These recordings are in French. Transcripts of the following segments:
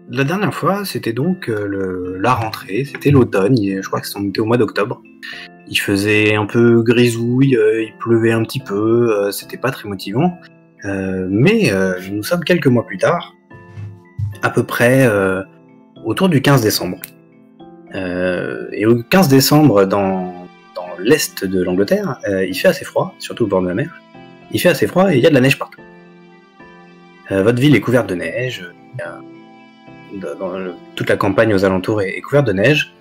La dernière fois, c'était donc la rentrée, c'était l'automne, je crois que on était au mois d'octobre. Il faisait un peu grisouille, il pleuvait un petit peu, c'était pas très motivant. Mais nous sommes quelques mois plus tard, à peu près autour du 15 décembre. Et au 15 décembre, dans l'est de l'Angleterre, il fait assez froid, surtout au bord de la mer. Il fait assez froid et il y a de la neige partout. Votre ville est couverte de neige, toute la campagne aux alentours est couverte de neige.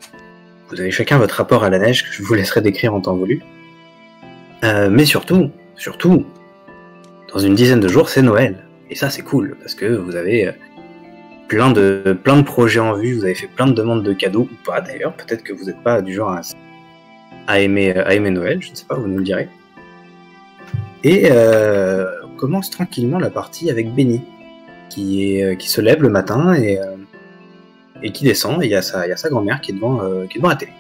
Vous avez chacun votre rapport à la neige que je vous laisserai décrire en temps voulu. Mais surtout, dans une dizaine de jours, c'est Noël. Et ça, c'est cool, parce que vous avez plein de projets en vue, vous avez fait plein de demandes de cadeaux, ou pas d'ailleurs, peut-être que vous n'êtes pas du genre à aimer Noël, je ne sais pas, vous nous le direz. Et on commence tranquillement la partie avec Benny, qui se lève le matin et qui descend, et il y a sa grand-mère qui est devant la télé.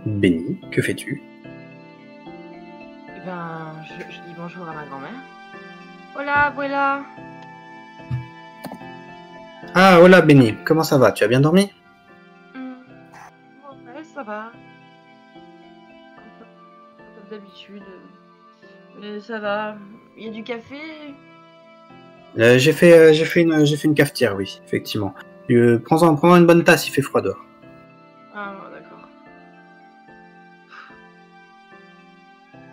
Benny, que fais-tu? Eh ben, je dis bonjour à ma grand-mère. Hola, abuela. Ah, hola Benny, comment ça va? Tu as bien dormi? Ouais, ça va. Comme d'habitude. Mais ça va. Il y a du café? J'ai fait une cafetière, oui, effectivement. Prends-en une bonne tasse, il fait froid dehors. Ah, d'accord.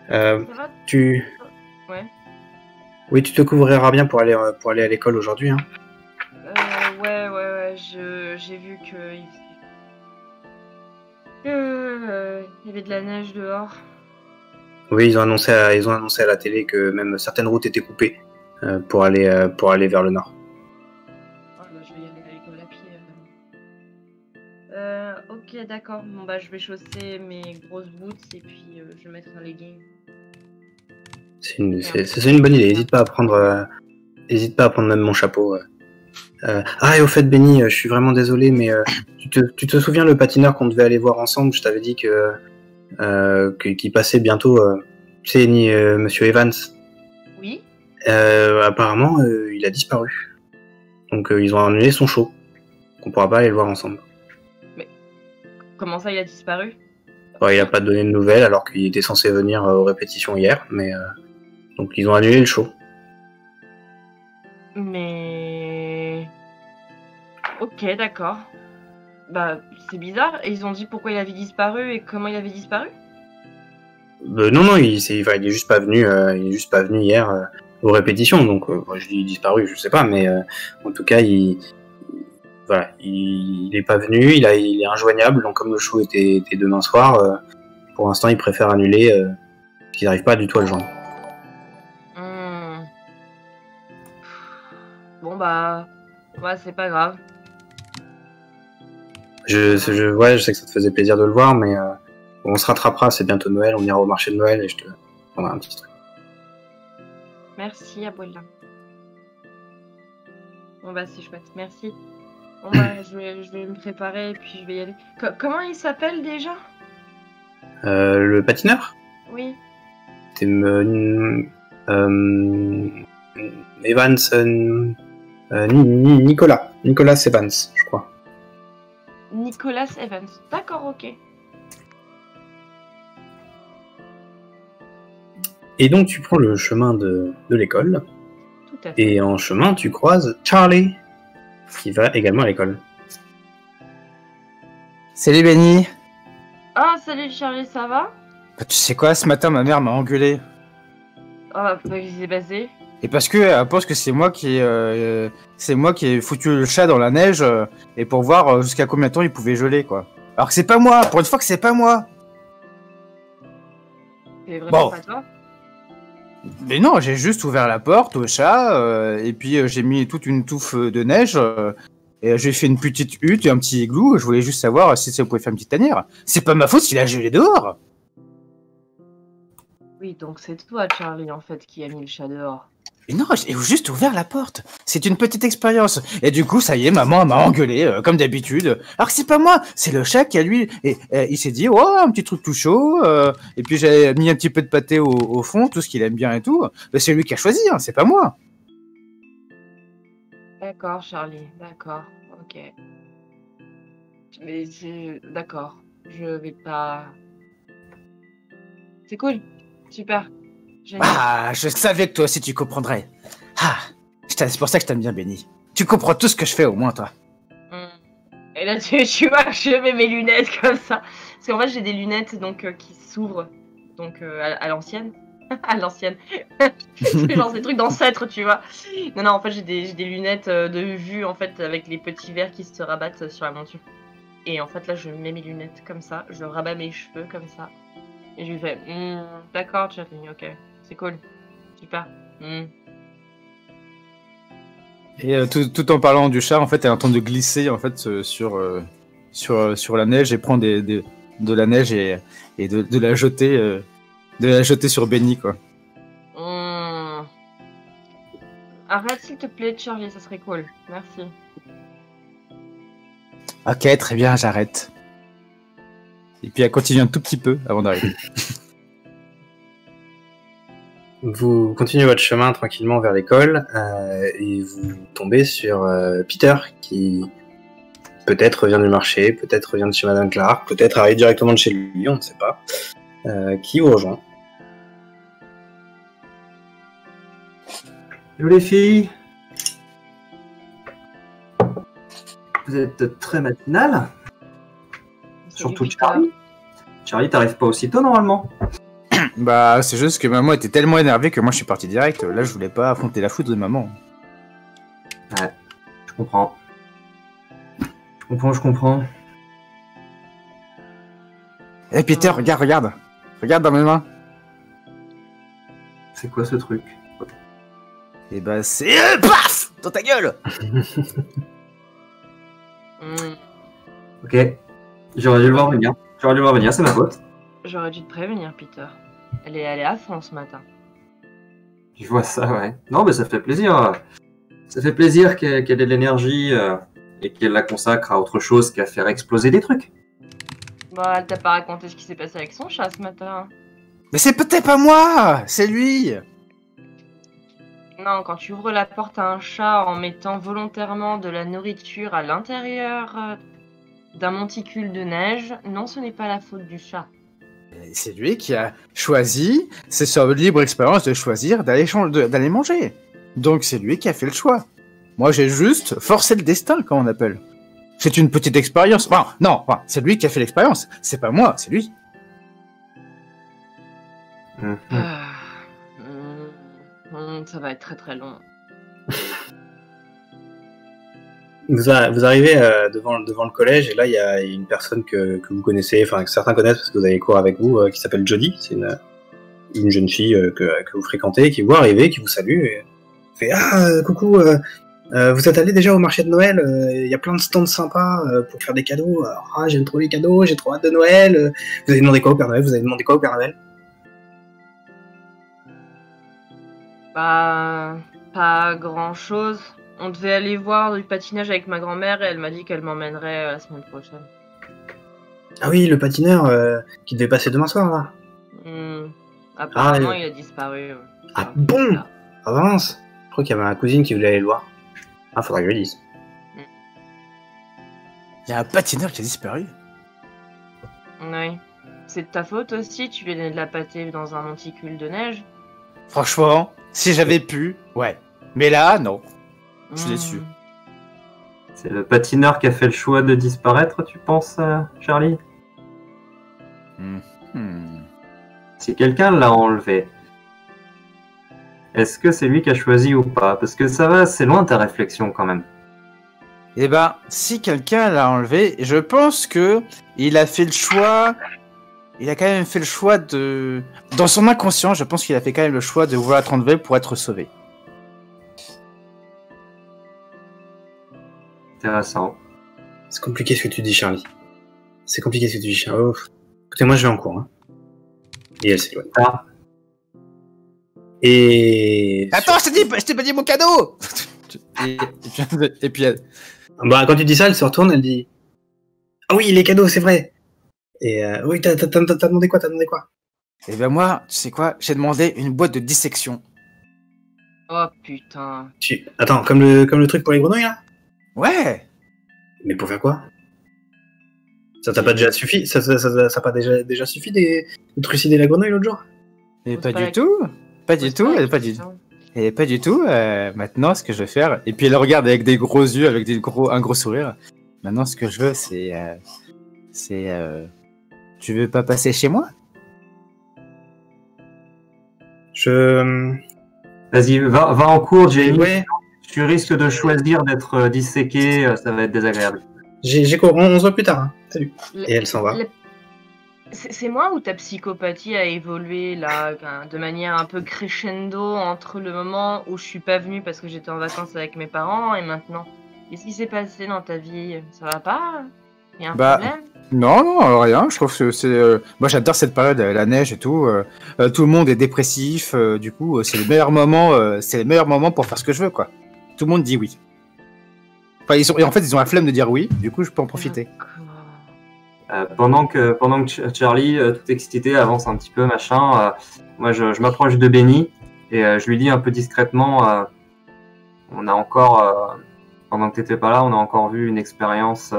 Ça va? Ouais. Oui, tu te couvriras bien pour aller à l'école aujourd'hui, hein. Ouais. J'ai vu qu'il y avait de la neige dehors. Oui, ils ont annoncé à la télé que même certaines routes étaient coupées pour aller vers le nord. Oh, bah, je vais y aller à l'école à pied. Ok, d'accord. Bon, bah, je vais chausser mes grosses boots et puis je vais mettre un legging. C'est une bonne idée. N'hésite pas à prendre même mon chapeau. Et au fait, Benny, je suis vraiment désolé, mais tu te souviens le patineur qu'on devait aller voir ensemble? Je t'avais dit qu'il passait bientôt. Tu sais, Monsieur Evans. Oui. Apparemment, il a disparu. Donc ils ont annulé son show. On pourra pas aller le voir ensemble. Mais comment ça, il a disparu? Il a pas donné de nouvelles alors qu'il était censé venir aux répétitions hier, mais donc ils ont annulé le show. Mais... Ok, d'accord. Bah, c'est bizarre. Et ils ont dit pourquoi il avait disparu et comment il avait disparu? Non, il est juste pas venu. Il est juste pas venu hier aux répétitions. Donc je dis disparu, je sais pas, mais en tout cas il est pas venu. Il est injoignable. Donc comme le show était demain soir, pour l'instant il préfère annuler parce qu'il n'arrive pas du tout à le joindre. Bon bah, ouais, c'est pas grave. Je sais que ça te faisait plaisir de le voir, mais on se rattrapera, c'est bientôt Noël, on ira au marché de Noël et je te prendrai un petit truc. Merci, abuela. Bon bah, c'est chouette, merci. Bon bah, je vais me préparer et puis je vais y aller. Comment il s'appelle déjà? Le patineur? Oui. C'est Evans... Nicolas Evans, je crois. Nicolas Evans. D'accord, ok. Et donc tu prends le chemin de l'école. Tout à fait. Et en chemin, tu croises Charlie, qui va également à l'école. Salut Benny. Ah, salut Charlie, ça va? Bah, tu sais quoi, ce matin ma mère m'a engueulé. Ah, pourquoi il s'est passé? Et parce que elle pense que c'est moi qui ai foutu le chat dans la neige et pour voir jusqu'à combien de temps il pouvait geler quoi. Alors que c'est pas moi, pour une fois que c'est pas moi. C'est vraiment pas toi? Mais non, j'ai juste ouvert la porte au chat et puis j'ai mis toute une touffe de neige et j'ai fait une petite hutte et un petit igloo. Je voulais juste savoir si ça pouvait faire une petite tanière. C'est pas ma faute s'il a gelé dehors. Oui, donc c'est toi Charlie en fait qui a mis le chat dehors. Mais non, j'ai juste ouvert la porte. C'est une petite expérience. Et du coup, ça y est, maman m'a engueulé, comme d'habitude. Alors que c'est pas moi, c'est le chat qui a lui... Et il s'est dit, oh, un petit truc tout chaud. Et puis j'ai mis un petit peu de pâté au fond, tout ce qu'il aime bien et tout. Mais c'est lui qui a choisi, hein, c'est pas moi. D'accord, Charlie. D'accord. Ok. Mais d'accord. Je vais pas. C'est cool. Super. Génial. Ah, je savais que toi aussi tu comprendrais. Ah, c'est pour ça que je t'aime bien, Benny. Tu comprends tout ce que je fais au moins, toi. Et là, tu vois, je mets mes lunettes comme ça. Parce qu'en fait, j'ai des lunettes donc qui s'ouvrent donc à l'ancienne. À l'ancienne. C'est genre ces trucs d'ancêtre, tu vois. Non, en fait, j'ai des lunettes de vue en fait avec les petits verres qui se rabattent sur la monture. Et en fait, là, je mets mes lunettes comme ça. Je rabats mes cheveux comme ça. Et je lui fais d'accord, Charlie, ok. C'est cool. Super. Et tout en parlant du chat, en fait, elle est en train de glisser en fait sur la neige et prendre de la neige et de la jeter sur Benny, quoi. Arrête s'il te plaît, Charlie, ça serait cool. Merci. Ok, très bien, j'arrête. Et puis elle continue un tout petit peu avant d'arriver. Vous continuez votre chemin tranquillement vers l'école et vous tombez sur Peter qui peut-être vient du marché, peut-être vient de chez Madame Clark, peut-être arrive directement de chez lui, on ne sait pas, qui vous rejoint. Hello les filles. Vous êtes très matinales. Surtout Charlie. Charlie, t'arrives pas aussitôt normalement. Bah, c'est juste que maman était tellement énervée que moi je suis parti direct. Là, je voulais pas affronter la foudre de maman. Ouais, je comprends. Je comprends. Eh Peter, regarde. Regarde dans mes mains. C'est quoi ce truc? Et bah, c'est... paf dans ta gueule. Ok. J'aurais dû le voir venir. C'est ma faute. J'aurais dû te prévenir, Peter. Elle est à fond ce matin. Je vois ça, ouais. Non, mais ça fait plaisir. Ça fait plaisir qu'elle ait de l'énergie et qu'elle la consacre à autre chose qu'à faire exploser des trucs. Bah, elle t'a pas raconté ce qui s'est passé avec son chat ce matin. Mais c'est peut-être pas moi, c'est lui. Non, quand tu ouvres la porte à un chat en mettant volontairement de la nourriture à l'intérieur d'un monticule de neige, non, ce n'est pas la faute du chat. C'est lui qui a choisi, c'est sa libre expérience de choisir d'aller manger. Donc c'est lui qui a fait le choix. Moi j'ai juste forcé le destin, comme on appelle. C'est une petite expérience. C'est lui qui a fait l'expérience. C'est pas moi, c'est lui. Ça va être très très long. Vous arrivez devant le collège et là il y a une personne que vous connaissez, enfin que certains connaissent parce que vous avez cours avec vous, qui s'appelle Jodie. C'est une jeune fille que vous fréquentez, qui vous arrive, qui vous salue et fait coucou, vous êtes allé déjà au marché de Noël, il y a plein de stands sympas pour faire des cadeaux. J'aime trop les cadeaux, j'ai trop hâte de Noël. Vous avez demandé quoi au Père Noël? Bah, pas grand chose. On devait aller voir du patinage avec ma grand-mère et elle m'a dit qu'elle m'emmènerait la semaine prochaine. Ah oui, le patineur qui devait passer demain soir là. Apparemment, il a disparu. Ah bon? Avance. Je crois qu'il y avait ma cousine qui voulait aller le voir. Faudra que je lui dise. Il y a un patineur qui a disparu. Oui. C'est de ta faute aussi, tu lui as donné de la pâtée dans un monticule de neige. Franchement, si j'avais pu, ouais. Mais là, non. Je suis déçu. C'est le patineur qui a fait le choix de disparaître, tu penses, Charlie? Si quelqu'un l'a enlevé, est-ce que c'est lui qui a choisi ou pas? Parce que ça va, c'est loin ta réflexion quand même. Eh ben, si quelqu'un l'a enlevé, je pense que il a fait le choix. Il a quand même fait le choix de... Dans son inconscient, je pense qu'il a fait quand même le choix de vouloir être enlevé pour être sauvé. Intéressant. C'est compliqué ce que tu dis, Charlie. Oh. Écoutez, moi je vais en cours. Hein. Et elle s'éloigne. Et... Attends, je t'ai pas dit mon cadeau. et puis elle... Bah, quand tu dis ça, elle se retourne, elle dit... Ah oui, les cadeaux, c'est vrai. Et oui, t'as demandé quoi? Eh ben moi, tu sais quoi? J'ai demandé une boîte de dissection. Oh putain. Attends, comme le truc pour les grenouilles, là? Ouais. Mais pour faire quoi? Ça t'a pas déjà suffi? Ça pas déjà suffi de trucider la grenouille l'autre jour? Et Pose pas pas du la- tout. Pas du Pose tout. la Et pas du question. Et pas du tout. Maintenant, ce que je vais faire. Et puis elle regarde avec des gros yeux, avec un gros sourire. Maintenant, ce que je veux, c'est. Tu veux pas passer chez moi? Vas-y, va en cours, Jamie. Ouais, Tu risques de choisir d'être disséqué, ça va être désagréable. j'ai cours. On se voit plus tard. Hein. Salut. Le- Et elle s'en va. le- C'est moi ou ta psychopathie a évolué là, de manière un peu crescendo entre le moment où je suis pas venue parce que j'étais en vacances avec mes parents et maintenant? Qu'est-ce qui s'est passé dans ta vie? Ça va pas? Y a un Bah, problème? Non, rien. Je trouve que c'est. Moi, j'adore cette période, la neige et tout. Tout le monde est dépressif. Du coup, c'est le meilleur moment. C'est le meilleur moment pour faire ce que je veux, quoi. Tout le monde dit oui. Enfin, et en fait, ils ont la flemme de dire oui. Du coup, je peux en profiter. Pendant que Charlie, tout excité, avance un petit peu, machin, moi je m'approche de Benny et je lui dis un peu discrètement, on a encore, pendant que t'étais pas là, on a encore vu une expérience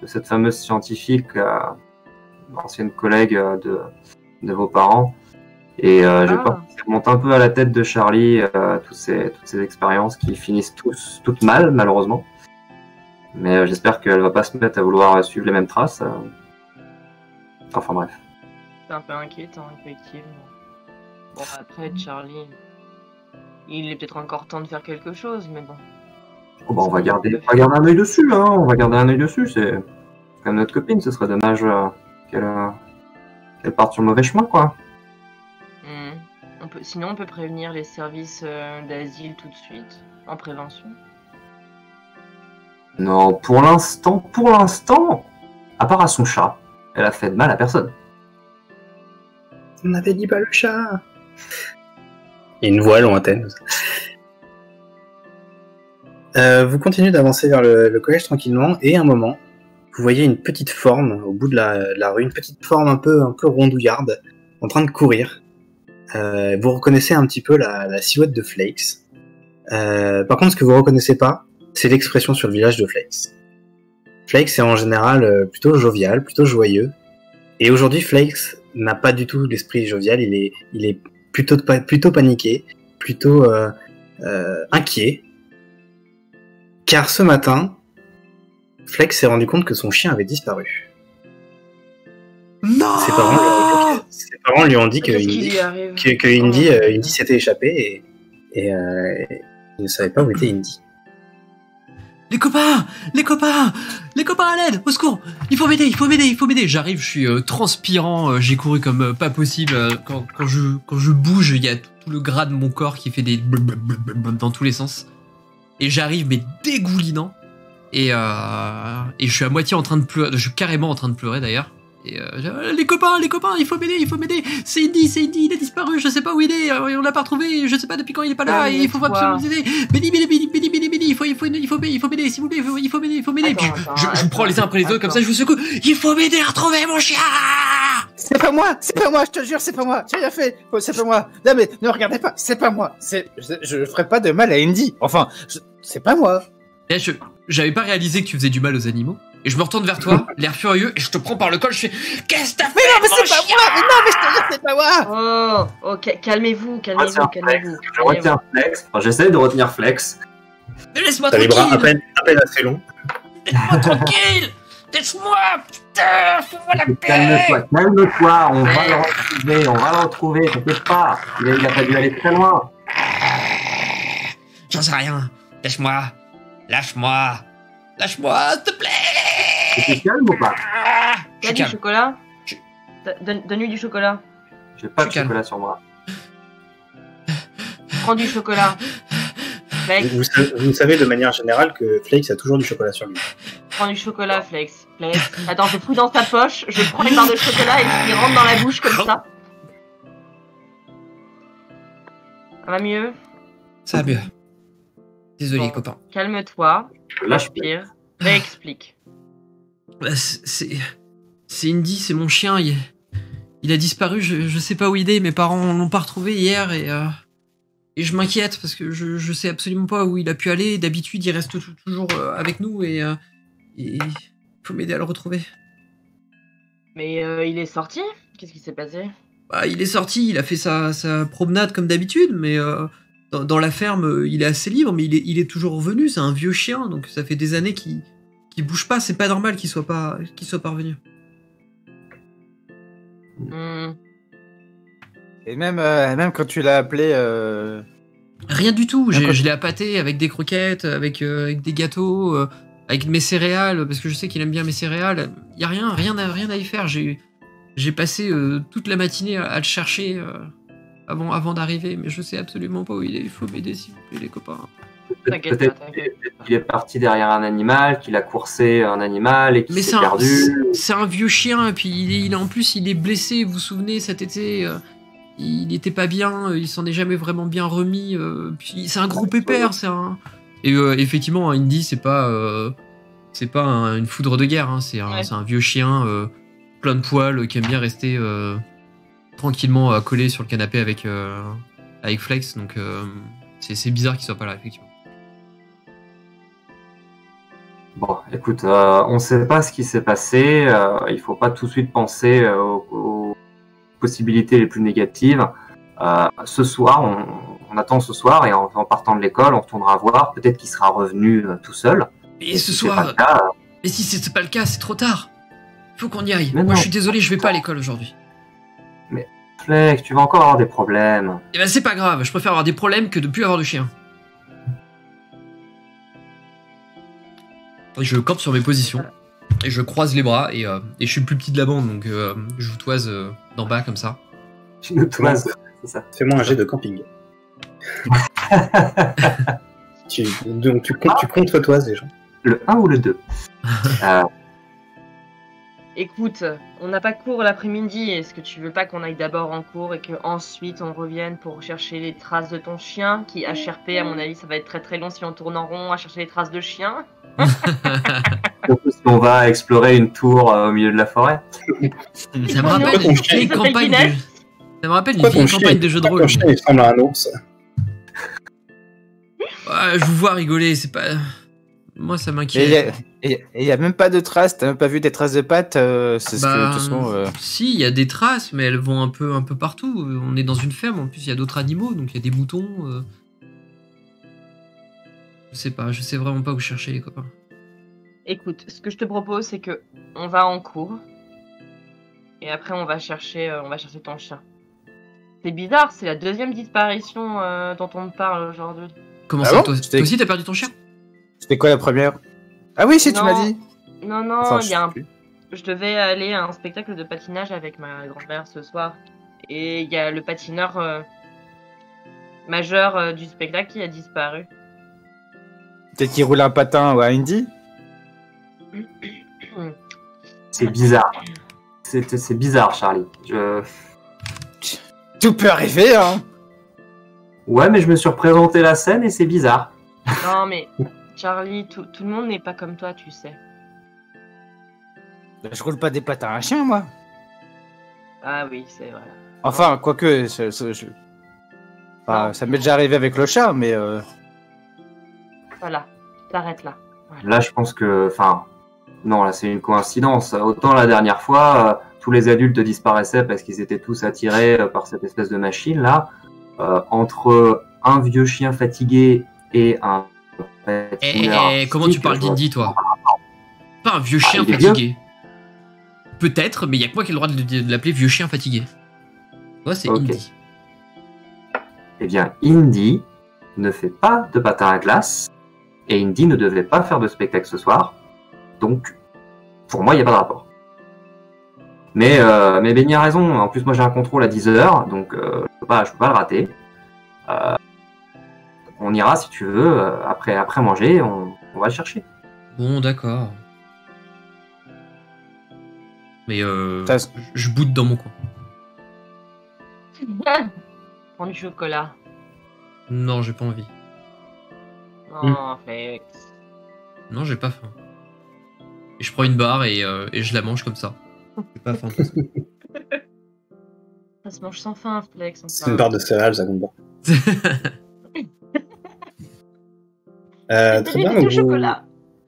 de cette fameuse scientifique, ancienne collègue de vos parents. Et j'ai peur que ça monte un peu à la tête de Charlie, toutes ces expériences qui finissent toutes mal, malheureusement. Mais j'espère qu'elle va pas se mettre à vouloir suivre les mêmes traces. Enfin bref. C'est un peu inquiétant, effectivement. Bon, après, Charlie, il est peut-être encore temps de faire quelque chose, mais bon. Oh, bah, on va garder un œil dessus, hein. On va garder un œil dessus. C'est comme notre copine. Ce serait dommage qu'elle parte sur le mauvais chemin, quoi. Sinon, on peut prévenir les services d'asile tout de suite, en prévention. Non, pour l'instant, à part à son chat, elle a fait de mal à personne. On n'avait dit pas le chat. Et une voix lointaine. Vous continuez d'avancer vers le collège tranquillement, et à un moment, vous voyez une petite forme au bout de la rue, une petite forme un peu rondouillarde, en train de courir. Vous reconnaissez un petit peu la silhouette de Flakes. Par contre, ce que vous reconnaissez pas, c'est l'expression sur le visage de Flakes. Flakes est en général plutôt jovial, plutôt joyeux. Et aujourd'hui, Flakes n'a pas du tout l'esprit jovial, il est plutôt paniqué, plutôt inquiet. Car ce matin, Flakes s'est rendu compte que son chien avait disparu. Non! Ses parents lui ont dit que Qu'est-ce qui lui arrive? Indy s'était échappé et il ne savait pas où était Indy. Les copains, à l'aide, au secours. Il faut m'aider. J'arrive, je suis transpirant, j'ai couru comme pas possible. Quand je bouge, il y a tout le gras de mon corps qui fait des dans tous les sens. Et j'arrive, mais dégoulinant. Et je suis à moitié en train de pleurer. Je suis carrément en train de pleurer d'ailleurs. Et les copains, il faut m'aider. C'est Indy, il a disparu, je sais pas où il est, on l'a pas retrouvé, je sais pas depuis quand il est pas là, et il faut absolument nous aider. Benny, il faut m'aider, s'il vous plaît, il faut m'aider. Puis je vous prends les uns après les autres, comme ça je vous secoue. Il faut m'aider à retrouver mon chien! C'est pas moi, je te jure, c'est pas moi. J'ai rien fait. C'est pas moi. Non mais ne regardez pas, c'est pas moi. Je ferai pas de mal à Indy. Enfin, c'est pas moi. Et j'avais pas réalisé que tu faisais du mal aux animaux. Et je me retourne vers toi, l'air furieux, et je te prends par le col, je fais qu'est-ce que t'as fait? Mais non, mais c'est pas moi. Mais non, mais je te jure, c'est pas moi. Oh, calmez-vous. Je retiens Flex. Enfin, j'essaie de retenir Flex. Mais laisse-moi T'as les bras à tranquille! peine assez longs. Laisse-moi tranquille! Laisse-moi! Putain! Fais-moi la paix! Calme-toi, on va le retrouver, t'inquiète pas. Il a pas dû aller très loin. J'en sais rien. Lâche-moi, s'il te plaît! Tu te calmes ou pas? T'as du chocolat? Donne-lui du chocolat. J'ai pas Je de suis chocolat sur moi. Prends du chocolat. Flex, Vous savez de manière générale que Flakes a toujours du chocolat sur lui. prends du chocolat, Flex. Attends, je fouille dans sa poche, je prends une barre de chocolat et je lui rentre dans la bouche comme ça. Ça va mieux? Ça va mieux. Désolé, Bon. copain. Calme-toi, Lâche respire, réexplique. C'est Indy, c'est mon chien. Il a disparu, je sais pas où il est. Mes parents l'ont pas retrouvé hier et et je m'inquiète parce que je sais absolument pas où il a pu aller. D'habitude, il reste toujours avec nous et faut m'aider à le retrouver. Mais il est sorti? Qu'est-ce qui s'est passé? Bah, il est sorti, il a fait sa promenade comme d'habitude, mais dans la ferme, il est assez libre, mais il est toujours revenu. C'est un vieux chien, donc ça fait des années qu'il bouge pas. C'est pas normal qu'il soit pas revenu. Et même quand tu l'as appelé... Rien du tout. D'accord. Je l'ai appâté avec des croquettes, avec des gâteaux, avec mes céréales, parce que je sais qu'il aime bien mes céréales. Y a rien à y faire. J'ai passé toute la matinée à le chercher avant d'arriver, mais je sais absolument pas où il est. Il faut m'aider, s'il vous plaît, les copains. T'inquiète Peut-être pas, t'inquiète pas. qu'il est parti derrière un animal, qu'il a coursé un animal et qu'il Mais s'est perdu. c'est un vieux chien, et puis en plus il est blessé. Vous vous souvenez, cet été, il était pas bien, il s'en est jamais vraiment bien remis. Puis c'est un gros pépère, c'est un. Et effectivement, Indy, c'est pas une foudre de guerre, hein, c'est un vieux chien plein de poils qui aime bien rester tranquillement collé sur le canapé avec Flex, donc c'est bizarre qu'il soit pas là, effectivement. Bon, écoute, on ne sait pas ce qui s'est passé. Il faut pas tout de suite penser aux possibilités les plus négatives. Ce soir, on attend ce soir et en partant de l'école, on retournera voir. Peut-être qu'il sera revenu tout seul. Et ce Si c'est pas soir, le cas, mais si c'est pas le cas, c'est trop tard. Faut qu'on y aille. Mais Moi, non. je suis désolé, je vais pas à l'école aujourd'hui. Flex, tu vas encore avoir des problèmes. Et ben c'est pas grave, je préfère avoir des problèmes que de plus avoir de chien. Je campe sur mes positions et je croise les bras et je suis le plus petit de la bande, donc je vous toise d'en bas comme ça. Tu nous toises, c'est ça. Fais-moi un jet de camping. tu contre-toises les gens. Le 1 ou le 2 Écoute, on n'a pas cours l'après-midi. Est-ce que tu veux pas qu'on aille d'abord en cours et que ensuite on revienne pour chercher les traces de ton chien qui HRP, à mon avis, ça va être très très long si on tourne en rond à chercher les traces de chien. Surtout si on va explorer une tour au milieu de la forêt. Ça me rappelle ton une chien, vieille il s'appelle campagne Guinness. Ça me rappelle une Pourquoi vieille ton campagne chien- de jeux de rôle. Ton chien, il ressemble à un ours. Ouais, je vous vois rigoler, c'est pas. Moi, ça Et m'inquiète. il y a même pas de traces, t'as même pas vu des traces de pattes, c'est ce que de toute façon... Si, il y a des traces, mais elles vont un peu partout. On est dans une ferme, en plus, il y a d'autres animaux, donc il y a des moutons. Je sais vraiment pas où chercher, les copains. Écoute, ce que je te propose, c'est que on va en cours et après on va chercher ton chien. C'est bizarre, c'est la deuxième disparition dont on me parle aujourd'hui. Comment Ah ça, bon toi C'était- aussi, t'as perdu ton chien? C'était quoi la première? Ah oui, si, tu Non. m'as dit. Non, non, Enfin, il y a sais plus. je devais aller à un spectacle de patinage avec ma grand-mère ce soir. Et il y a le patineur majeur du spectacle qui a disparu. Peut-être qu'il roule un patin à Indy. C'est bizarre. C'est bizarre, Charlie. Tout peut arriver, hein. Ouais, mais je me suis représenté la scène et c'est bizarre. Non, mais Charlie, tout le monde n'est pas comme toi, tu sais. Je roule pas des patins à un chien, moi. Ah oui, c'est vrai. Enfin, quoique, enfin, ça m'est déjà arrivé avec le chat, mais... Voilà, t'arrêtes là. Là, je pense que... Enfin, non, là, c'est une coïncidence. Autant la dernière fois, tous les adultes disparaissaient parce qu'ils étaient tous attirés par cette espèce de machine, là. Entre un vieux chien fatigué et un patineur... Comment tu parles d'Indy, toi? Pas un vieux chien il est fatigué. Peut-être, mais il y a que moi qui ai le droit de l'appeler vieux chien fatigué. Moi, c'est Ok. Indy. Eh bien, Indy ne fait pas de patin à glace et Indy ne devait pas faire de spectacle ce soir. Donc, pour moi, il n'y a pas de rapport. Mais Benny a raison. En plus, moi, j'ai un contrôle à 10h, donc je peux pas le rater. On ira, si tu veux, après manger, on va le chercher. Bon, d'accord. Mais Ça- je boude dans mon coin. Prends du chocolat. Non, j'ai pas envie. Non, Flex. Non, j'ai pas faim. Et je prends une barre et je la mange comme ça. J'ai pas faim. Ça se mange sans faim, Flex. C'est une barre de céréales, ça compte pas. Très bien, donc du chocolat.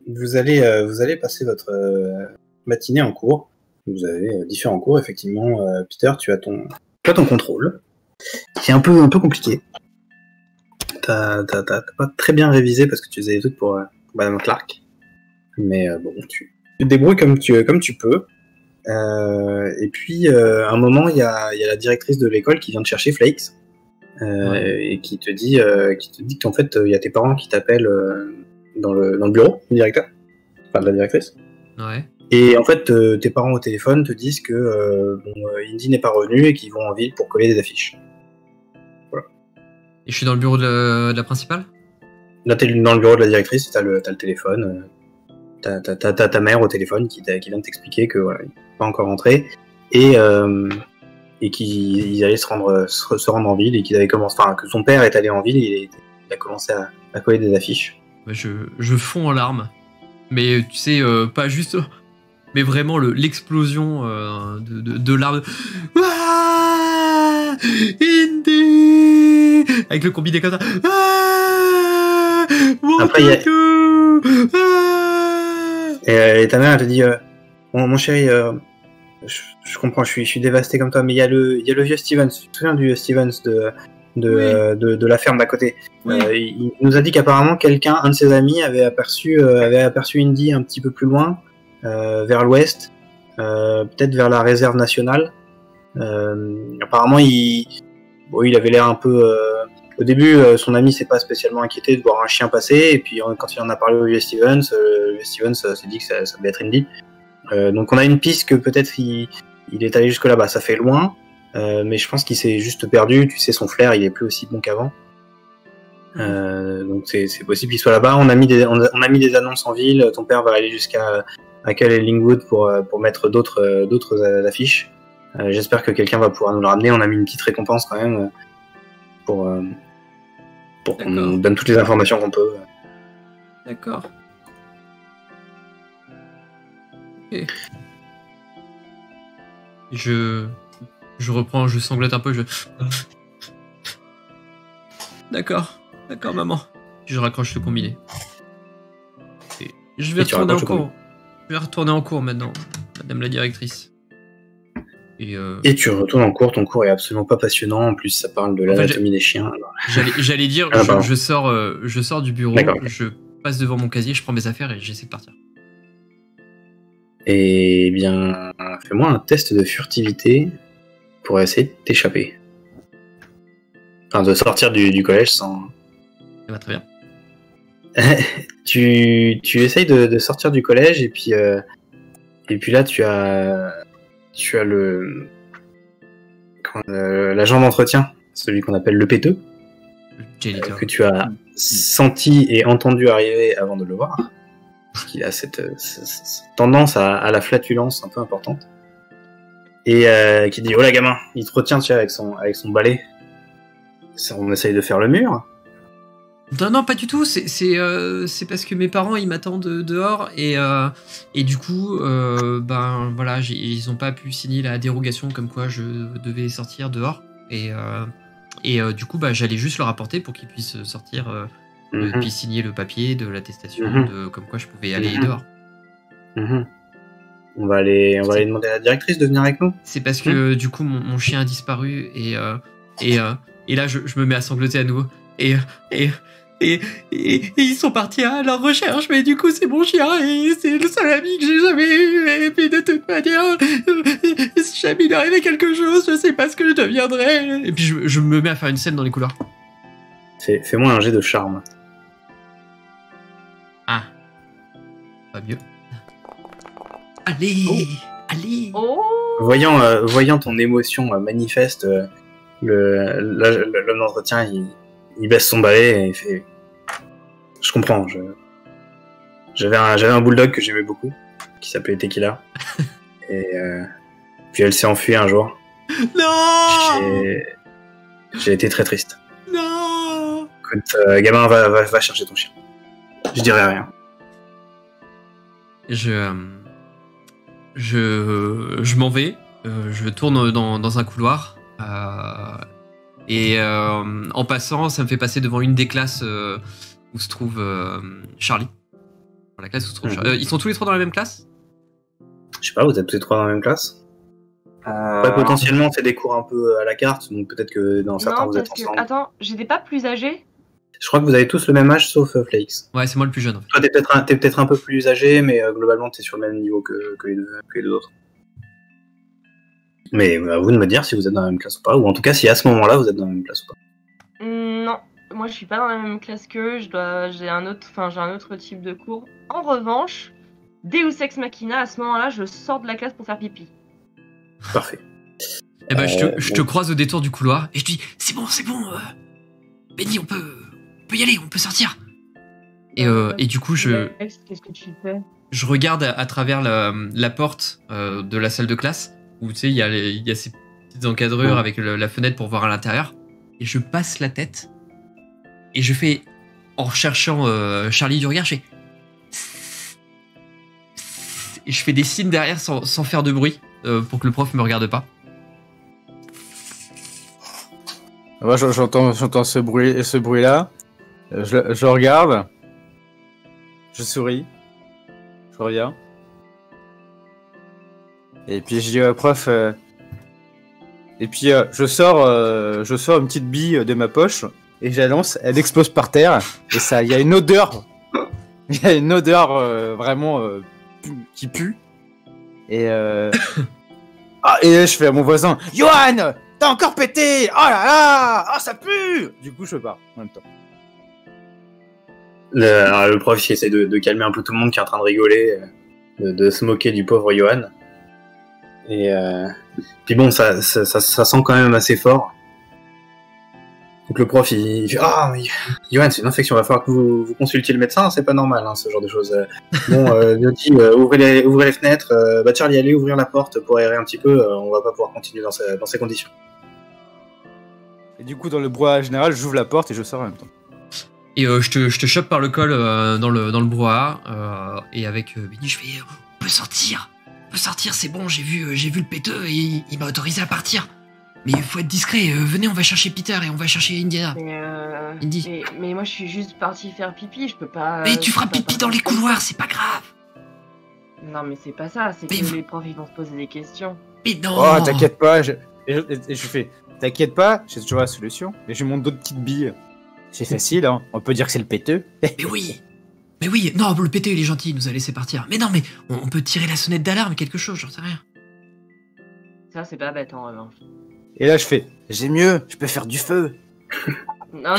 vous allez passer votre matinée en cours. Vous avez différents cours, effectivement. Peter, tu as ton contrôle, qui est un peu compliqué. T'as pas très bien révisé parce que tu faisais des trucs pour Madame Clark. Mais bon, tu te débrouilles comme tu peux. Et puis, à un moment, il y a la directrice de l'école qui vient te chercher, Flakes, et qui te dit qu'en fait, il y a tes parents qui t'appellent dans le bureau du directeur, enfin de la directrice. Ouais. Et en fait, tes parents au téléphone te disent que Indy n'est pas revenu et qu'ils vont en ville pour coller des affiches. Et je suis dans le bureau de la principale? Là, t'es dans le bureau de la directrice, t'as le téléphone. T'as ta mère au téléphone qui vient de t'expliquer que voilà, il n'est pas encore rentré et qu'ils allaient se rendre en ville et qu'ils avaient commencé, enfin que son père est allé en ville et il a commencé à coller des affiches. Je fonds en larmes, mais tu sais, pas juste, mais vraiment l'explosion de larmes. Ah, Indy, avec le combiné comme ça. Ah, mon Après, coco, et ta mère elle te dit mon chéri, je comprends, je suis dévasté comme toi, mais il y a le vieux Stevens. Tu te souviens du Stevens de la ferme d'à côté? Oui. Il nous a dit qu'apparemment un de ses amis avait aperçu Indy un petit peu plus loin, vers l'ouest, peut-être vers la réserve nationale. Apparemment, il avait l'air un peu. Au début, son ami s'est pas spécialement inquiété de voir un chien passer, et puis quand il en a parlé au vieux Stevens, s'est dit que ça devait être Indy. Donc on a une piste que peut-être il est allé jusque là-bas. Ça fait loin, mais je pense qu'il s'est juste perdu. Tu sais, son flair, il est plus aussi bon qu'avant. Donc c'est possible qu'il soit là-bas. On a mis des annonces en ville. Ton père va aller jusqu'à Cal et Lingwood pour mettre d'autres affiches. J'espère que quelqu'un va pouvoir nous le ramener. On a mis une petite récompense quand même pour qu'on nous donne toutes les informations qu'on peut. D'accord. Ok. Je reprends, je sanglote un peu, D'accord, maman. Je raccroche le combiné. Et je vais retourner en cours. Je vais retourner en cours maintenant, madame la directrice. Et tu retournes en cours, ton cours est absolument pas passionnant, en plus ça parle de l'anatomie des chiens. J'allais dire, je sors du bureau, je passe devant mon casier, je prends mes affaires et j'essaie de partir. Eh bien, fais-moi un test de furtivité pour essayer de t'échapper. Enfin, de sortir du collège sans... Ça va très bien. Tu essayes de sortir du collège et puis là tu as l'agent d'entretien, celui qu'on appelle le péteux, que tu as senti et entendu arriver avant de le voir. Parce qu'il a cette tendance à la flatulence un peu importante. Et qui dit: oh là gamin, il te retient avec son balai. On essaye de faire le mur. Non, pas du tout. C'est parce que mes parents ils m'attendent dehors et du coup ben voilà, ils ont pas pu signer la dérogation comme quoi je devais sortir dehors et du coup bah j'allais juste leur apporter pour qu'ils puissent sortir puis signer le papier de l'attestation de comme quoi je pouvais aller dehors. On va aller demander à la directrice de venir avec nous. C'est parce que du coup mon chien a disparu et là je me mets à sangloter à nouveau et ils sont partis à leur recherche, mais du coup c'est mon chien et c'est le seul ami que j'ai jamais eu, et puis de toute manière si jamais il arrivait quelque chose, je sais pas ce que je deviendrais, et puis je me mets à faire une scène dans les couloirs. Fais-moi un jet de charme. Ah, pas mieux. Allez. Voyant ton émotion manifeste, l'homme d'entretien il baisse son balai et il fait: je comprends, j'avais un bulldog que j'aimais beaucoup qui s'appelait Tequila et puis elle s'est enfuie un jour. Non. J'ai été très triste. Non. Écoute, gamin, va chercher ton chien. Je dirai rien. Je m'en vais, je tourne dans un couloir et en passant, ça me fait passer devant une des classes où se trouve Charlie. Dans la classe où se trouve Charlie. Ils sont tous les trois dans la même classe? Je sais pas, vous êtes tous les trois dans la même classe? Ouais, potentiellement, c'est des cours un peu à la carte, donc peut-être que dans certains, Non, vous êtes parce que, ensemble. attends, j'étais pas plus âgée? Je crois que vous avez tous le même âge, sauf Flakes. Ouais, c'est moi le plus jeune. En fait. Toi, t'es peut-être un peu plus âgé, mais globalement, t'es sur le même niveau que les deux autres. Mais à vous de me dire si vous êtes dans la même classe ou pas, ou en tout cas si à ce moment-là, vous êtes dans la même classe ou pas. Non, moi je suis pas dans la même classe qu'eux, j'ai un autre type de cours. En revanche, Deus Ex Machina, à ce moment-là, je sors de la classe pour faire pipi. Parfait. Eh ben, je te croise au détour du couloir et je te dis c'est bon, Benny, on peut y aller, on peut sortir. Et du coup, Qu'est-ce que tu fais? je regarde à travers la porte de la salle de classe où tu sais, il y a ces petites encadrures avec la fenêtre pour voir à l'intérieur. Et je passe la tête et je fais, en recherchant Charlie du regard, je fais. Et je fais des signes derrière sans faire de bruit pour que le prof me regarde pas. Moi, j'entends ce bruit-là. Je regarde. Je souris. Je reviens. Et puis je dis au prof. Et puis je sors une petite bille de ma poche et je la lance. Elle explose par terre. Et ça, il y a une odeur. Il y a une odeur vraiment qui pue. Et et là, je fais à mon voisin, Johan, t'as encore pété! Oh là là! Oh, ça pue! Du coup, je pars en même temps. Le prof qui essaie de calmer un peu tout le monde qui est en train de rigoler, de se moquer du pauvre Johan. Et puis bon, ça sent quand même assez fort. Donc le prof il fait ah mais Johan, c'est une infection, va falloir que vous consultiez le médecin, c'est pas normal hein, ce genre de choses. Bon, Noti, ouvrez les fenêtres, Charlie, allez ouvrir la porte pour aérer un petit peu, on va pas pouvoir continuer dans ces conditions. Et du coup, dans le brouhaha général, j'ouvre la porte et je sors en même temps. Et je te chope par le col dans le brouhaha et avec Benny je fais on peut sortir, c'est bon, j'ai vu le péteux et il m'a autorisé à partir. Mais il faut être discret, venez on va chercher Peter et on va chercher Indiana. Indy. Mais moi je suis juste partie faire pipi, je peux pas... Mais tu feras pipi dans les couloirs, c'est pas grave. Non mais c'est pas ça, c'est Mais que les profs ils vont se poser des questions. Mais non. Oh, t'inquiète pas, et je fais, t'inquiète pas, j'ai toujours la solution. Et je monte d'autres petites billes. C'est facile, hein. On peut dire que c'est le péteux. Mais oui, non, le péteux il est gentil, il nous a laissé partir. Mais non, mais on peut tirer la sonnette d'alarme, quelque chose, j'en sais rien. Ça c'est pas bête en revanche. Et là, je fais, j'ai mieux, je peux faire du feu. Non.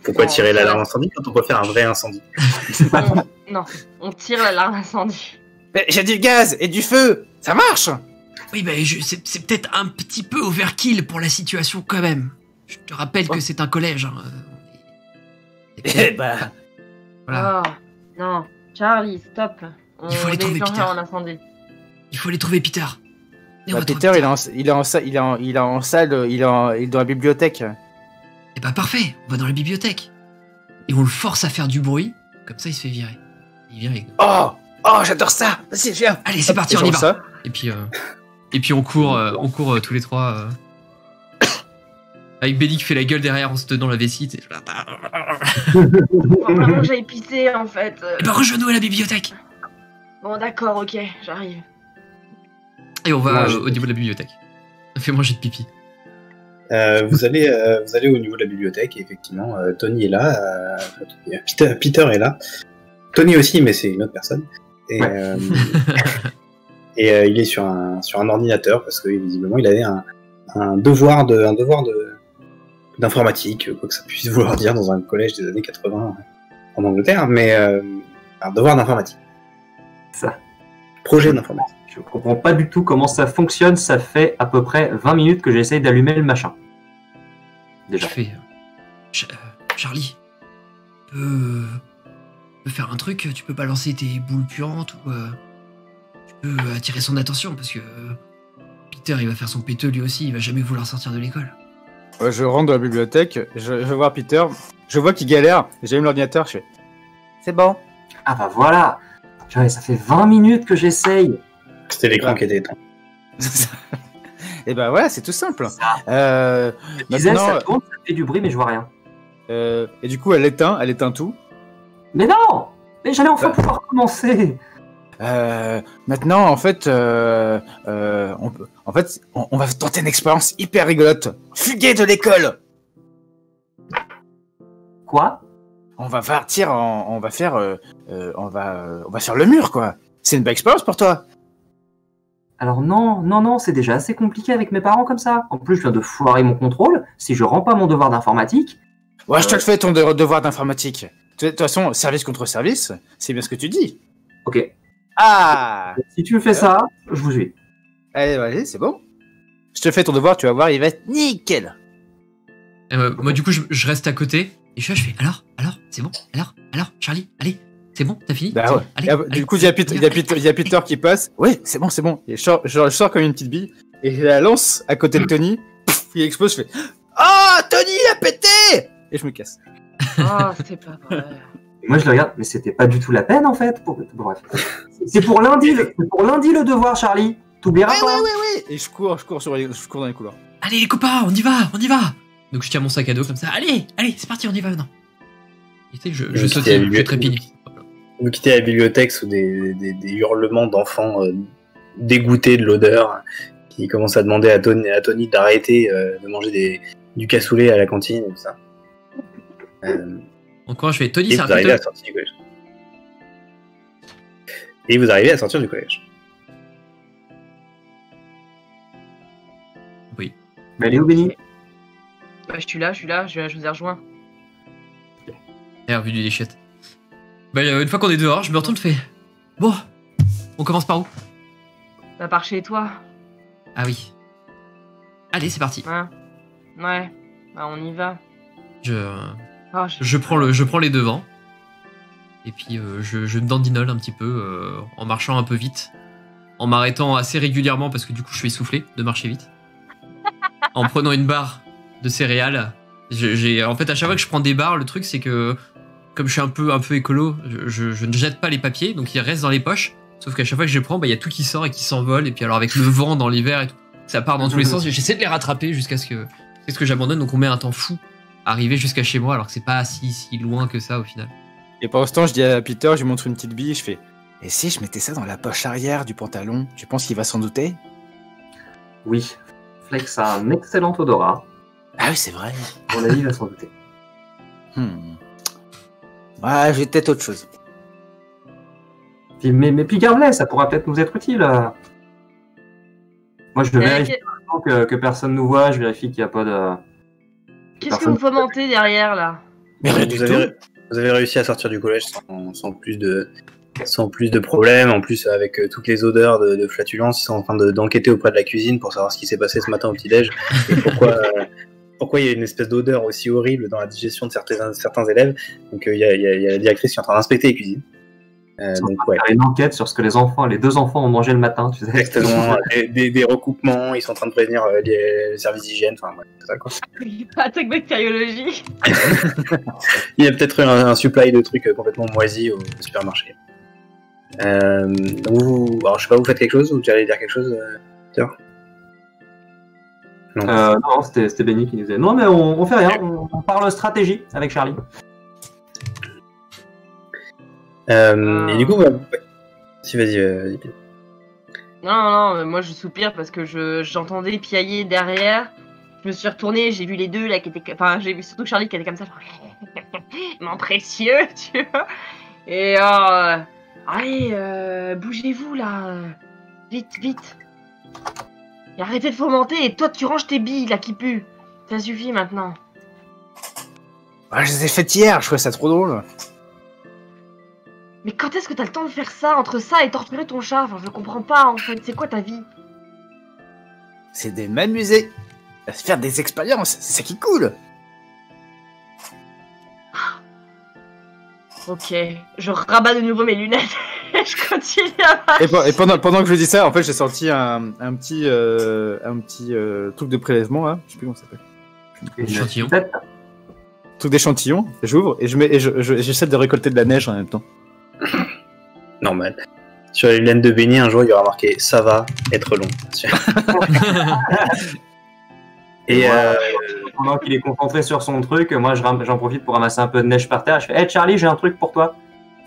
Pourquoi Non, tirer l'alarme incendie quand on peut faire un vrai incendie? On tire l'alarme incendie. Mais j'ai du gaz et du feu, ça marche. Oui, c'est peut-être un petit peu overkill pour la situation quand même. Je te rappelle que c'est un collège. Hein. Eh bah... Voilà. Oh, non, Charlie, stop. Il faut aller trouver Peter. Un incendie. Il faut aller trouver Peter. Et on va trouver Peter, il est en salle, il est dans la bibliothèque. Eh bah parfait, on va dans la bibliothèque. Et on le force à faire du bruit, comme ça il se fait virer. Il vire avec nous. Oh, j'adore ça. Vas-y, viens. Allez, c'est parti, Et on y je va. ressors. Et puis on court tous les trois. Avec Benny qui fait la gueule derrière en se tenant la vessie. Faut vraiment que j'aille pisser en fait. Et bah rejoins-nous à la bibliothèque. Bon d'accord, ok, j'arrive. Et on va au niveau de la bibliothèque. Fais-moi jet de pipi. Vous allez au niveau de la bibliothèque et effectivement Tony est là, Peter est là, Tony aussi mais c'est une autre personne et, Ouais. et il est sur un ordinateur parce que visiblement il avait un devoir d'informatique, quoi que ça puisse vouloir dire dans un collège des années 80 en Angleterre, mais un devoir d'informatique. Ça. Projet d'informatique. Je comprends pas du tout comment ça fonctionne. Ça fait à peu près 20 minutes que j'essaye d'allumer le machin. Déjà. Je fais... Charlie, tu peux faire un truc, tu peux balancer tes boules puantes ou tu peux attirer son attention parce que Peter il va faire son péteux lui aussi, il va jamais vouloir sortir de l'école. Ouais, je rentre dans la bibliothèque, je vais voir Peter, je vois qu'il galère, j'allume l'ordinateur, je fais, c'est bon. Ah bah voilà. Purée, ça fait 20 minutes que j'essaye. C'était l'écran qui était éteint. Et bah ouais, c'est tout simple. Je disais, Maintenant, ça tourne, ça fait du bruit, mais je vois rien. Et du coup, elle éteint tout. Mais non! Mais j'allais enfin pouvoir commencer! Maintenant, en fait, on va tenter une expérience hyper rigolote. Fuguer de l'école. Quoi? On va partir, on va faire le mur, quoi. C'est une belle expérience pour toi. Alors non, c'est déjà assez compliqué avec mes parents comme ça. En plus, je viens de foirer mon contrôle. Si je rends pas mon devoir d'informatique... Ouais, je te le fais ton devoir d'informatique. De toute façon, service contre service, c'est bien ce que tu dis. Ok. Ah! Si tu fais ça, je vous suis. Allez, vas-y, c'est bon. Je te fais ton devoir, tu vas voir, il va être nickel. Moi, du coup, je reste à côté. Et je fais, alors, c'est bon? Alors, Charlie, allez, c'est bon? T'as fini? Bah C'est ouais. bon, allez, Et, allez, du coup, il y a Peter qui passe. Oui, c'est bon. Et je sors comme une petite bille. Et je la lance à côté de Tony. Pff, il explose, je fais oh, Tony, il a pété! Et je me casse. Oh, c'est pas vrai. Et moi, je le regarde, mais c'était pas du tout la peine, en fait. Bref. C'est pour lundi le devoir, Charlie. T'oublieras pas. Ouais. Et je cours dans les couloirs. allez, les copains, on y va! Donc, je tiens mon sac à dos comme ça. Allez, c'est parti, on y va maintenant. Et tu sais, je saute, je trépigne. Vous quittez la bibliothèque sous des hurlements d'enfants dégoûtés de l'odeur qui commencent à demander à Tony d'arrêter de manger du cassoulet à la cantine et tout ça. Encore, je fais Tony, Et c'est un vous arrivez à fauteuil. sortir du collège. Et vous arrivez à sortir du collège. Oui. Mais elle est où, Benny? Bah, je suis là, je vous ai rejoint. Et revue du déchette. Bah, une fois qu'on est dehors, je me retourne, je fais bon, on commence par où? Bah, par chez toi. Ah oui. Allez, c'est parti. Hein? Ouais. Bah, on y va. Oh, Je prends les devants. Et puis je dandinole un petit peu en marchant un peu vite. En m'arrêtant assez régulièrement parce que du coup je suis essoufflé de marcher vite. En prenant une barre de céréales. En fait, à chaque fois que je prends des barres, le truc c'est que comme je suis un peu écolo, je ne jette pas les papiers, donc ils restent dans les poches. Sauf qu'à chaque fois que je les prends, il y a tout qui sort et qui s'envole. Et puis alors avec le vent dans l'hiver et tout, ça part dans tous les sens. J'essaie de les rattraper jusqu'à ce que j'abandonne. Donc on met un temps fou à arriver jusqu'à chez moi alors que c'est pas si loin que ça au final. Et pendant ce temps, je dis à Peter, je lui montre une petite bille, je fais et si je mettais ça dans la poche arrière du pantalon, tu penses qu'il va s'en douter? Oui. Flex a un excellent odorat. Ah oui, c'est vrai. À mon avis, il va s'en douter. Ouais, j'ai peut-être autre chose. Mais puis garde-les, ça pourra peut-être nous être utile. Moi, je vérifie que personne nous voit, je vérifie qu'il n'y a pas de... Qu'est-ce que vous fomentez derrière, là? Mais rien du tout. Vous avez réussi à sortir du collège sans plus de problèmes. En plus, avec toutes les odeurs de flatulence, ils sont en train d'enquêter auprès de la cuisine pour savoir ce qui s'est passé ce matin au petit-déj et pourquoi il y a une espèce d'odeur aussi horrible dans la digestion de certains élèves. Donc, il y a la directrice qui est en train d'inspecter les cuisines. Donc, ouais. Faire une enquête sur ce que les deux enfants ont mangé le matin, tu sais. Exactement. des recoupements, ils sont en train de prévenir les services d'hygiène. Enfin, ouais, c'est ça, quoi. Attaque bactériologie. Il y a peut-être un supply de trucs complètement moisis au supermarché. Alors, je sais pas, vous faites quelque chose ou tu allais dire quelque chose, Peter? Non, c'était Benny qui nous disait. Non, mais on fait rien, on parle stratégie avec Charlie. Et du coup, si, vas-y. Non, moi je soupire parce que j'entendais piailler derrière. Je me suis retournée, j'ai vu les deux là qui étaient. Enfin, j'ai vu surtout Charlie qui était comme ça. Mon précieux, tu vois. Et allez, bougez-vous là. Vite. Et arrêtez de fomenter et toi tu ranges tes billes là qui puent. Ça suffit maintenant. Ah, je les ai faites hier, je trouvais ça trop drôle. Mais quand est-ce que t'as le temps de faire ça entre ça et torturer ton chat? Enfin, je comprends pas en fait. C'est quoi ta vie? C'est de m'amuser. À se faire des expériences, c'est ça qui est cool. Ok, je rabats de nouveau mes lunettes. Je continue à Et pendant que je dis ça, en fait, j'ai sorti un petit truc de prélèvement, là. Je sais plus comment ça s'appelle. Échantillon. Truc d'échantillon. J'ouvre et j'essaie de récolter de la neige en même temps. Normal. Sur les lunettes de Benny, un jour, il y aura marqué « Ça va être long ». Et pendant qu'il est concentré sur son truc, moi j'en profite pour ramasser un peu de neige par terre. Je fais hey Charlie, j'ai un truc pour toi.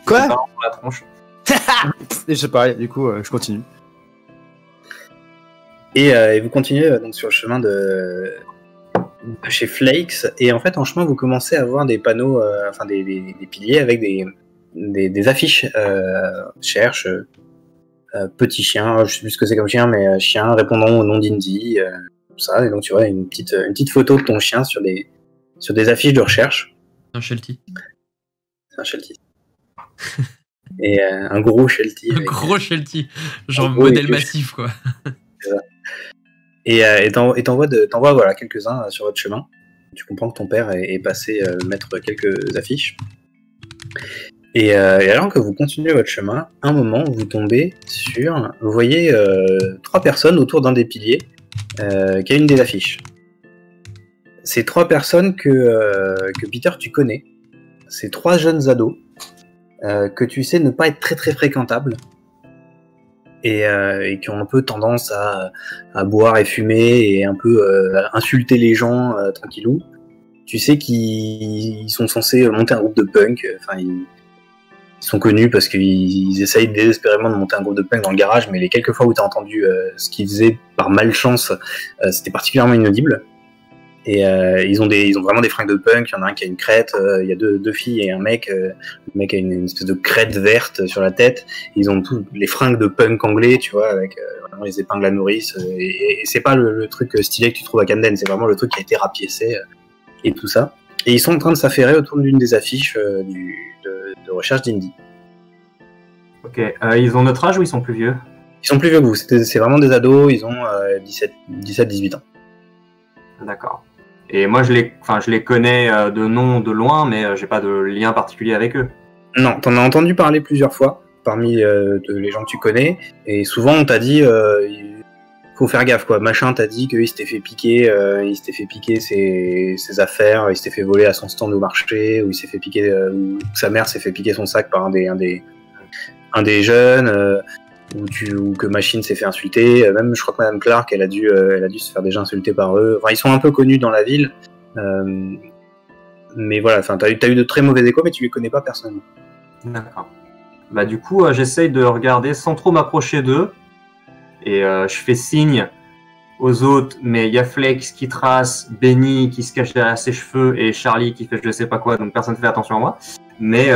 Quoi? Je balance dans la tronche. Et c'est pareil, du coup, je continue. Et vous continuez donc sur le chemin de chez Flakes, et en fait en chemin vous commencez à voir des panneaux, enfin des piliers avec des affiches cherche petit chien, je sais plus ce que c'est comme chien, mais chien répondant au nom d'Indy, tout ça, et donc tu vois une petite photo de ton chien sur des affiches de recherche. Un Sheltie. C'est un Sheltie. Et un gros Sheltie. Un gros Sheltie. Genre Un gros modèle et massif, quoi. Et t'envoies voilà, quelques-uns sur votre chemin. Tu comprends que ton père est passé mettre quelques affiches. Et alors que vous continuez votre chemin, un moment vous tombez sur... Vous voyez 3 personnes autour d'un des piliers qui a une des affiches. C'est 3 personnes que Peter tu connais. C'est 3 jeunes ados que tu sais ne pas être très très fréquentables. Et qui ont un peu tendance à boire et fumer et un peu insulter les gens tranquillou. Tu sais qu'ils sont censés monter un groupe de punk. Enfin, ils sont connus parce qu'ils essayent désespérément de monter un groupe de punk dans le garage, mais les quelques fois où tu as entendu ce qu'ils faisaient par malchance, c'était particulièrement inaudible. Et ils ont vraiment des fringues de punk. Il y en a un qui a une crête, il y a deux filles et un mec. Le mec a une espèce de crête verte sur la tête. Ils ont tous les fringues de punk anglais, tu vois, avec vraiment les épingles à nourrice. Et c'est pas le truc stylé que tu trouves à Camden, c'est vraiment le truc qui a été rapiécé et tout ça. Et ils sont en train de s'affairer autour d'une des affiches de recherche d'Indy. Ok, ils ont notre âge ou ils sont plus vieux? Ils sont plus vieux que vous, c'est vraiment des ados, ils ont 17-18 ans. D'accord. Et moi, je les connais de nom, de loin, mais j'ai pas de lien particulier avec eux. Non, t'en as entendu parler plusieurs fois, parmi les gens que tu connais, et souvent on t'a dit, faut faire gaffe, quoi. Machin t'a dit qu'il s'était fait piquer, ses affaires, il s'était fait voler à son stand au marché, ou il s'est fait piquer, ou sa mère s'est fait piquer son sac par un des jeunes, ou que Machine s'est fait insulter. Même je crois que Madame Clark, elle a dû se faire déjà insulter par eux. Enfin, ils sont un peu connus dans la ville, mais voilà. Enfin, t'as eu de très mauvais échos, mais tu les connais pas personnellement. D'accord. Bah du coup, j'essaye de regarder sans trop m'approcher d'eux, et je fais signe aux autres, mais il y a Flex qui trace, Benny qui se cache derrière ses cheveux, et Charlie qui fait je sais pas quoi, donc personne ne fait attention à moi. Mais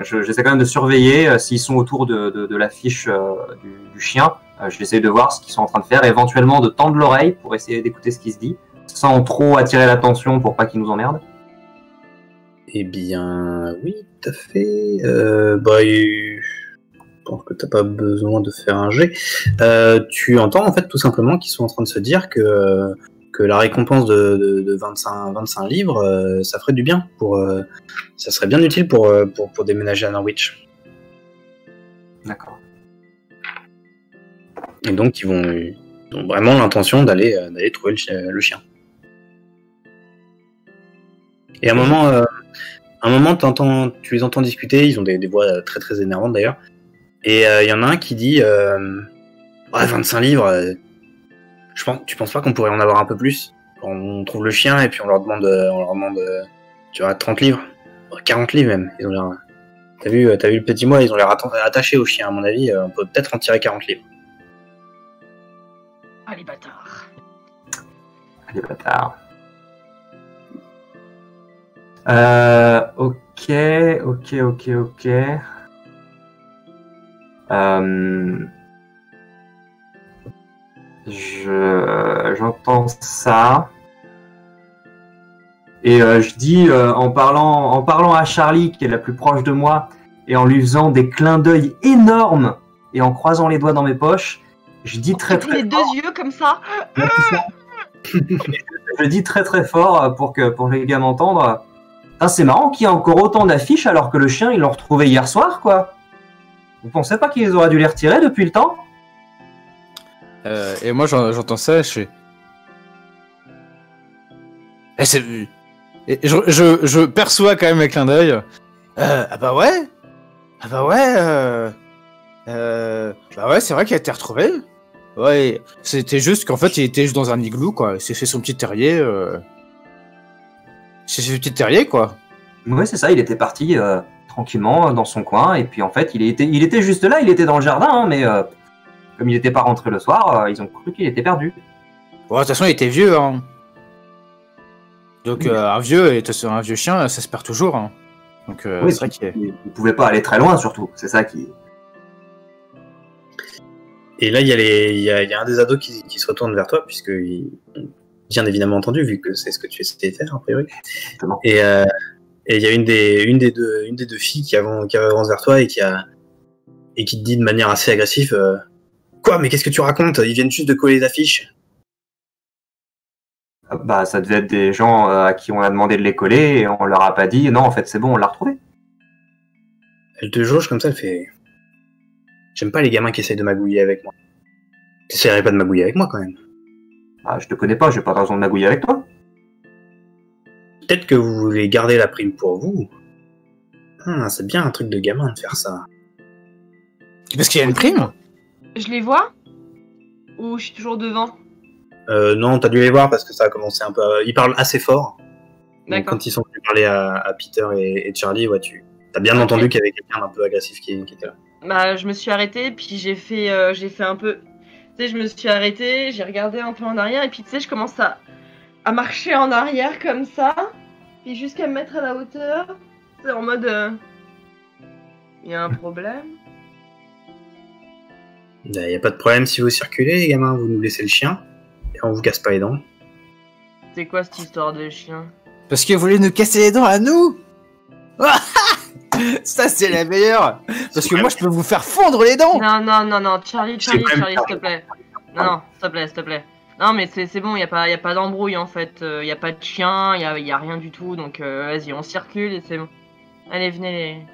j'essaie quand même de surveiller s'ils sont autour de l'affiche du chien. J'essaie de voir ce qu'ils sont en train de faire, éventuellement de tendre l'oreille pour essayer d'écouter ce qui se dit, sans trop attirer l'attention pour pas qu'ils nous emmerdent. Eh bien, oui, tout à fait. Je pense que t'as pas besoin de faire un jet. Tu entends en fait tout simplement qu'ils sont en train de se dire que la récompense de 25 livres, ça ferait du bien ça serait bien utile pour déménager à Norwich. D'accord. Et donc ils ont vraiment l'intention d'aller trouver le chien. Et à un moment tu les entends discuter, ils ont des voix très très énervantes d'ailleurs. Et il y en a un qui dit ouais, 25 livres, tu penses pas qu'on pourrait en avoir un peu plus? On trouve le chien et puis on leur demande tu vois, 30 livres, 40 livres même. Ils ont l'air... T'as vu le petit mois, ils ont l'air attachés au chien, à mon avis, on peut peut-être en tirer 40 livres. Ah, les bâtards. Les bâtards. Ok. J'entends ça. Et je dis, en parlant à Charlie, qui est la plus proche de moi, et en lui faisant des clins d'œil énormes, et en croisant les doigts dans mes poches, je dis très les deux yeux comme ça. Je dis très très fort pour les gars m'entendent. C'est marrant qu'il y ait encore autant d'affiches alors que le chien, ils l'ont retrouvé hier soir, quoi. Vous pensez pas qu'ils auraient dû les retirer depuis le temps? Et moi j'entends ça, je fais... Et je perçois quand même un clin d'œil. Ah bah ouais, c'est vrai qu'il a été retrouvé. Ouais, c'était juste qu'en fait, il était juste dans un igloo, quoi. Il s'est fait son petit terrier. C'est son petit terrier, quoi. Ouais, c'est ça, il était parti tranquillement dans son coin, et puis en fait, il était juste là, il était dans le jardin, hein, mais comme il n'était pas rentré le soir, ils ont cru qu'il était perdu. Bon, de toute façon, il était vieux, hein. Donc, Oui. un vieux chien, ça se perd toujours, hein. Donc, Oui, c'est vrai qu'il est... il pouvait pas aller très loin, surtout. C'est ça qui. Et là, il y a un des ados qui se retourne vers toi, puisque bien évidemment entendu, vu que c'est ce que tu essayais de faire, a priori. Exactement. Et il y a une des deux filles qui avance vers toi et qui te dit de manière assez agressive Quoi, mais qu'est-ce que tu racontes? Ils viennent juste de coller les affiches. Bah, ça devait être des gens à qui on a demandé de les coller et on leur a pas dit non, en fait, c'est bon, on l'a retrouvé. Elle te jauge comme ça, elle fait J'aime pas les gamins qui essayent de magouiller avec moi. T'essaierais pas de magouiller avec moi quand même. Ah, je te connais pas, j'ai pas de raison de magouiller avec toi. Peut-être que vous voulez garder la prime pour vous. C'est bien un truc de gamin de faire ça. Parce qu'il y a une prime. Je les vois? Ou je suis toujours devant? Non, t'as dû les voir parce que ça a commencé un peu. Ils parlent assez fort. Donc, D'accord. quand ils sont venus parler à Peter et Charlie, ouais, t'as bien entendu qu'il y avait quelqu'un d'un peu agressif qui était là. Bah, je me suis arrêtée, puis j'ai fait un peu... Tu sais, je me suis arrêtée, j'ai regardé un peu en arrière, et puis tu sais, je commence à marcher en arrière comme ça, puis jusqu'à me mettre à la hauteur. C'est en mode... Il y a un problème? Y a pas de problème si vous circulez, les gamins, vous nous laissez le chien. Et on vous casse pas les dents. C'est quoi cette histoire de chien? Parce qu'il voulait nous casser les dents à nous. Ça, c'est la meilleure. Parce que moi, je peux vous faire fondre les dents. Non, Charlie, C'est quand même s'il te plaît. Non, s'il te plaît. Non, mais c'est bon, y a pas d'embrouille en fait. Y a pas de chien, y a rien du tout. Donc vas-y, on circule et c'est bon. Allez, venez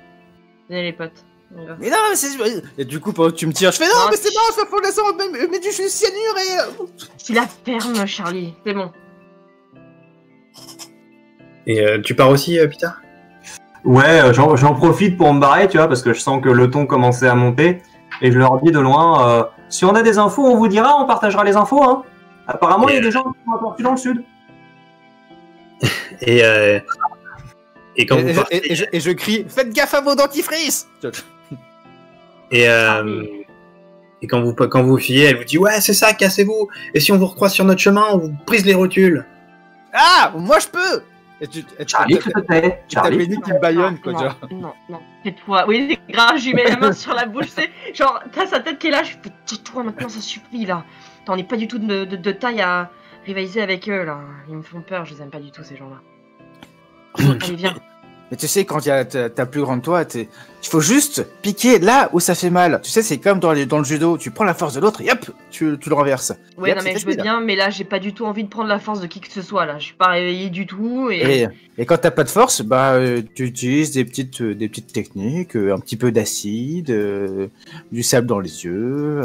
les potes. On y va. Mais non, mais c'est... Et du coup, pendant que tu me tires, je fais non, mais c'est bon, ça faut laisser mais du cyanure et... Tu la fermes, Charlie. C'est bon. Et tu pars aussi, Peter? Ouais, j'en profite pour me barrer, tu vois, parce que je sens que le ton commençait à monter. Et je leur dis de loin, si on a des infos, on vous dira, on partagera les infos, hein. Apparemment, il y a des gens qui sont aperçus dans le sud. Et quand vous partez... et je crie, faites gaffe à vos dentifrices. Et quand vous fuyez, elle vous dit ouais, c'est ça, cassez-vous. Et si on vous recroise sur notre chemin, on vous brise les rotules. Ah, moi je peux. Charlie, s'il te plaît. T'as Charlie. Benny qui me baillonne, quoi, tu vois. Non, tais-toi. Oui, c'est grave, je lui mets la main sur la bouche, c'est genre, t'as sa tête qui est là, je fais tais-toi maintenant, ça suffit là. Attends, on n'est pas du tout de taille à rivaliser avec eux là. Ils me font peur, je les aime pas du tout ces gens-là. Allez, viens. Mais tu sais, quand il y a ta plus grande toi, il faut juste piquer là où ça fait mal. Tu sais, c'est comme dans le judo, tu prends la force de l'autre et hop, tu le renverses. Ouais, Et hop, non, mais c'est je veux facile. bien, mais là, j'ai pas du tout envie de prendre la force de qui que ce soit là. Je suis pas réveillée du tout et. Et quand t'as pas de force, bah tu utilises des petites techniques, un petit peu d'acide, du sable dans les yeux.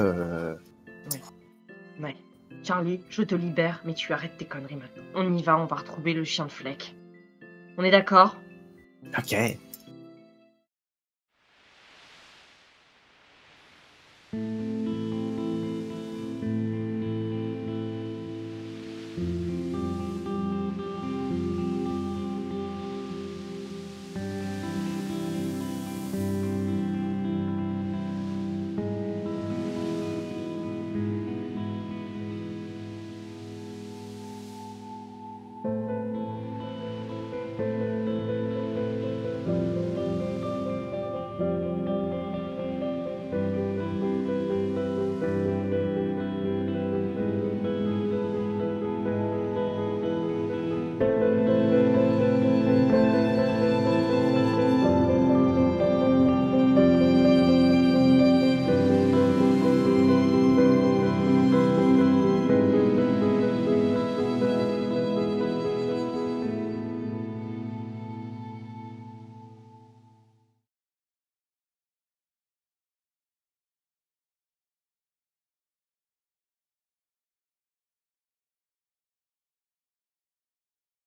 Ouais. Charlie, je te libère, mais tu arrêtes tes conneries maintenant. On y va, on va retrouver le chien de Fleck. On est d'accord? Ok.